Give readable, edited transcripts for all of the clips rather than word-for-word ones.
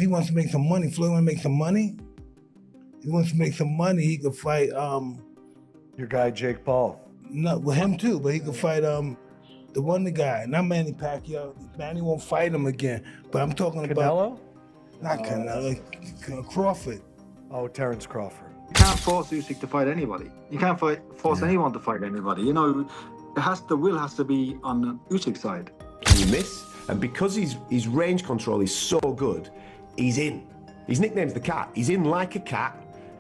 he wants to make some money, Floyd want to make some money. He wants to make some money. He could fight your guy Jake Paul. No, with him too, but he could fight the guy, not Manny Pacquiao. Manny won't fight him again. But I'm talking Canelo? Not Canelo, Crawford. Oh, Terrence Crawford. You can't force USYK to fight anybody. You can't force anyone to fight anybody. You know, the will has to be on USYK's side. Can you miss? And because his range control is so good, he's in. His nickname's the cat. He's in like a cat,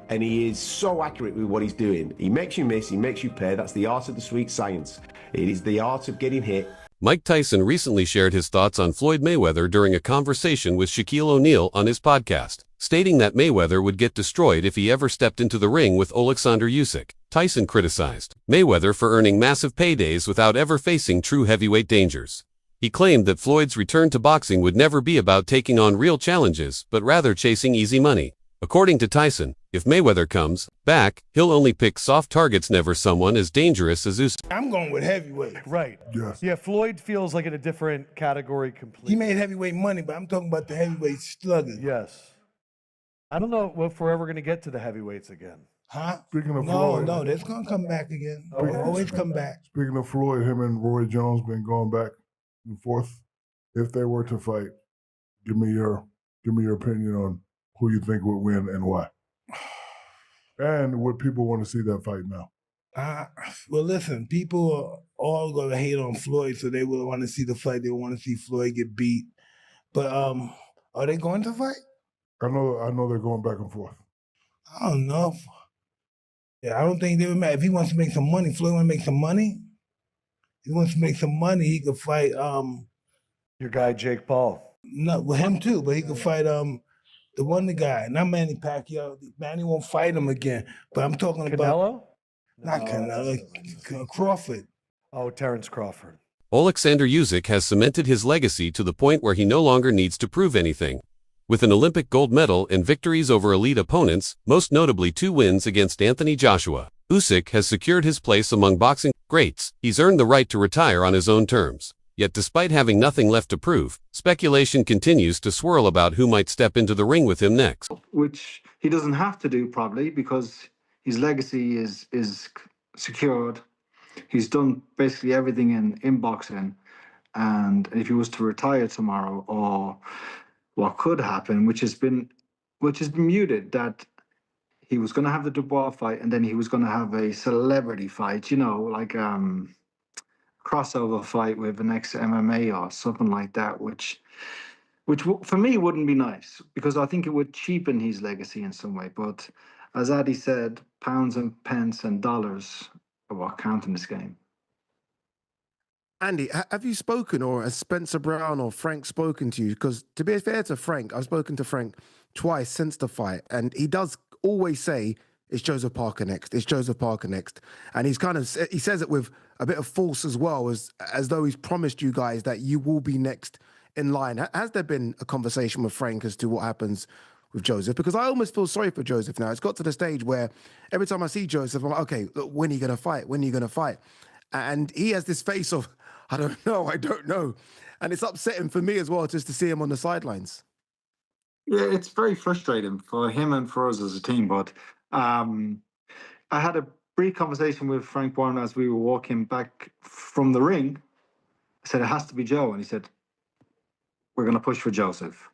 and he is so accurate with what he's doing. He makes you miss, he makes you pay. That's the art of the sweet science. It is the art of getting hit. Mike Tyson recently shared his thoughts on Floyd Mayweather during a conversation with Shaquille O'Neal on his podcast, stating that Mayweather would get destroyed if he ever stepped into the ring with Alexander Usyk. Tyson criticized Mayweather for earning massive paydays without ever facing true heavyweight dangers. He claimed that Floyd's return to boxing would never be about taking on real challenges, but rather chasing easy money. According to Tyson, if Mayweather comes back, he'll only pick soft targets, never someone as dangerous as Usyk. I'm going with heavyweight. Right. Yes. Yeah, Floyd feels like in a different category completely. He made heavyweight money, but I'm talking about the heavyweight slugger. Yes. I don't know if we're ever going to get to the heavyweights again. Huh? Speaking of Floyd. No, that's going to come back again. Okay. Always come back. Speaking of Floyd, him and Roy Jones been going back and forth. If they were to fight, give me your opinion on who you think would win and why. And would people want to see that fight now? Well, listen, people are all going to hate on Floyd, so they will want to see the fight. They want to see Floyd get beat. But are they going to fight? I know they're going back and forth. I don't know. Yeah, I don't think they would matter. If he wants to make some money, Floyd want to make some money. If he wants to make some money, he could fight your guy Jake Paul. No, with him too, but he could fight the guy, not Manny Pacquiao. Manny won't fight him again. But I'm talking Canelo? Not Canelo, Crawford. Oh, Terrence Crawford. Alexander Usyk has cemented his legacy to the point where he no longer needs to prove anything. With an Olympic gold medal and victories over elite opponents, most notably 2 wins against Anthony Joshua, Usyk has secured his place among boxing greats. He's earned the right to retire on his own terms. Yet despite having nothing left to prove, speculation continues to swirl about who might step into the ring with him next. Which he doesn't have to do probably because his legacy is secured. He's done basically everything in boxing. And if he was to retire tomorrow, or what could happen, which has been muted, that he was going to have the Dubois fight and then he was going to have a celebrity fight, you know, like crossover fight with an ex-MMA or something like that, which for me wouldn't be nice because I think it would cheapen his legacy in some way. But as Addy said, pounds and pence and dollars are what count in this game. Andy, have you spoken, or has Spencer Brown or Frank spoken to you? Because to be fair to Frank, I've spoken to Frank twice since the fight, and he does always say, it's Joseph Parker next. It's Joseph Parker next. And he says it with a bit of force as well, as though he's promised you guys that you will be next in line. Has there been a conversation with Frank as to what happens with Joseph? Because I almost feel sorry for Joseph now. It's got to the stage where every time I see Joseph, I'm like, okay, look, when are you going to fight? When are you going to fight? And he has this face of, I don't know. And it's upsetting for me as well just to see him on the sidelines. Yeah, it's very frustrating for him and for us as a team, but I had a brief conversation with Frank Warren as we were walking back from the ring. I said, it has to be Joe. And he said, we're going to push for Joseph.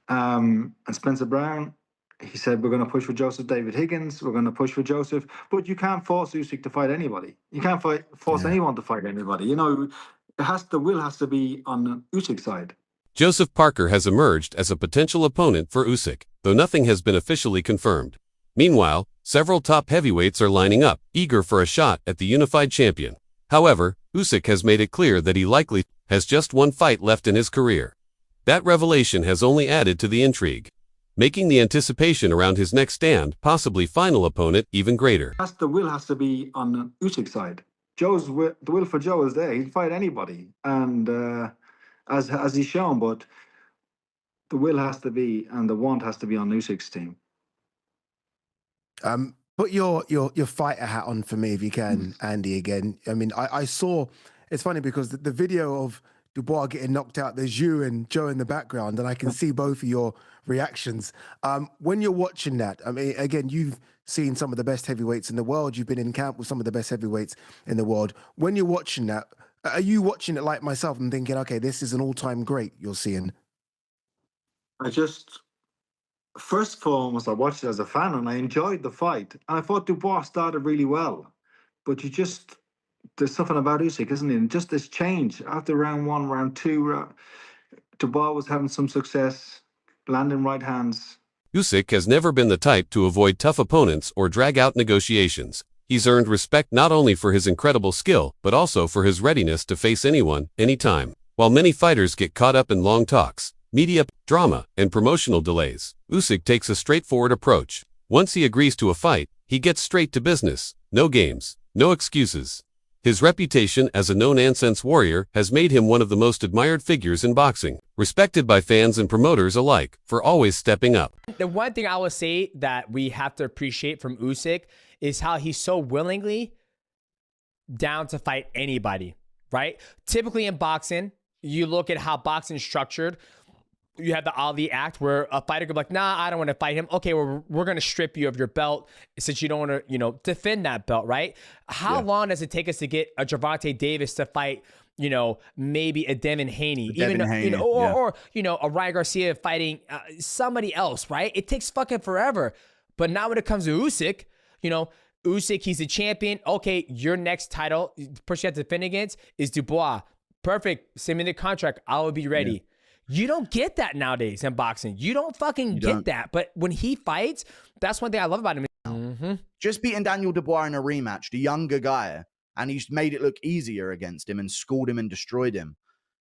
And Spencer Brown, he said, we're going to push for Joseph. David Higgins, we're going to push for Joseph. But you can't force Usyk to fight anybody. You can't force anyone to fight anybody. You know, the will has to be on Usyk's side. Joseph Parker has emerged as a potential opponent for Usyk, though nothing has been officially confirmed. Meanwhile, several top heavyweights are lining up, eager for a shot at the unified champion. However, Usyk has made it clear that he likely has just one fight left in his career. That revelation has only added to the intrigue, making the anticipation around his next stand, possibly final opponent, even greater. The will has to be on Usyk's side. The will for Joe is there. He'd fight anybody, and as he's shown, but the will has to be and the want has to be on Usyk's team. Put your fighter hat on for me if you can, Andy, again. I mean, I saw, it's funny because the video of Dubois getting knocked out, there's you and Joe in the background, and I can see both of your reactions. When you're watching that, I mean, again, you've seen some of the best heavyweights in the world. You've been in camp with some of the best heavyweights in the world. When you're watching that, are you watching it like myself and thinking, okay, this is an all-time great you're seeing? First and foremost, I watched it as a fan and I enjoyed the fight. And I thought Dubois started really well. But there's something about Usyk, isn't it? And just this change after round one, round two, Dubois was having some success, landing right hands. Usyk has never been the type to avoid tough opponents or drag out negotiations. He's earned respect not only for his incredible skill, but also for his readiness to face anyone, anytime. While many fighters get caught up in long talks, media, drama, and promotional delays, Usyk takes a straightforward approach. Once he agrees to a fight, he gets straight to business. No games, no excuses. His reputation as a no-nonsense warrior has made him one of the most admired figures in boxing, respected by fans and promoters alike for always stepping up. The one thing I would say that we have to appreciate from Usyk is how he's so willingly down to fight anybody, right? Typically in boxing, you look at how boxing is structured. You have the Ali Act where a fighter could be like, nah, I don't want to fight him. Okay, well, we're going to strip you of your belt since you don't want to, defend that belt, right? How long does it take us to get a Gervonta Davis to fight, maybe a Devin Haney, or a Ryan Garcia fighting somebody else, right? It takes fucking forever. But now when it comes to Usyk, Usyk, he's a champion. Okay, your next title, person you have to defend against is Dubois. Perfect. Send me the contract. I will be ready. Yeah. You don't get that nowadays in boxing. You don't fucking get that. But when he fights, that's one thing I love about him. Mm-hmm. Just beating Daniel Dubois in a rematch, the younger guy, and he's made it look easier against him and schooled him and destroyed him.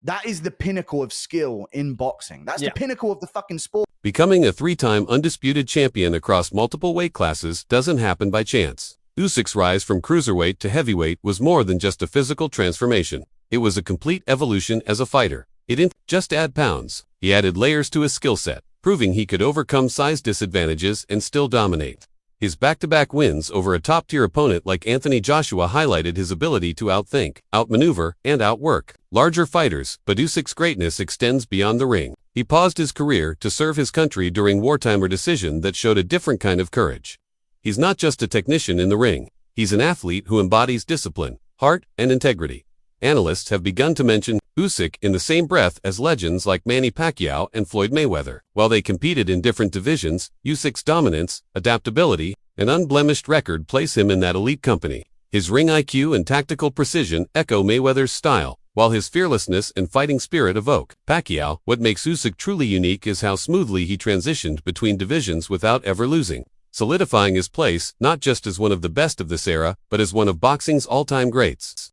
That is the pinnacle of skill in boxing. That's the pinnacle of the fucking sport. Becoming a 3-time undisputed champion across multiple weight classes doesn't happen by chance. Usyk's rise from cruiserweight to heavyweight was more than just a physical transformation. It was a complete evolution as a fighter. He didn't just add pounds. He added layers to his skill set, proving he could overcome size disadvantages and still dominate. His back-to-back wins over a top-tier opponent like Anthony Joshua highlighted his ability to outthink, outmaneuver, and outwork larger fighters, but Usyk's greatness extends beyond the ring. He paused his career to serve his country during wartime, a decision that showed a different kind of courage. He's not just a technician in the ring. He's an athlete who embodies discipline, heart, and integrity. Analysts have begun to mention Usyk in the same breath as legends like Manny Pacquiao and Floyd Mayweather. While they competed in different divisions, Usyk's dominance, adaptability, and unblemished record place him in that elite company. His ring IQ and tactical precision echo Mayweather's style, while his fearlessness and fighting spirit evoke Pacquiao. What makes Usyk truly unique is how smoothly he transitioned between divisions without ever losing, solidifying his place not just as one of the best of this era, but as one of boxing's all-time greats.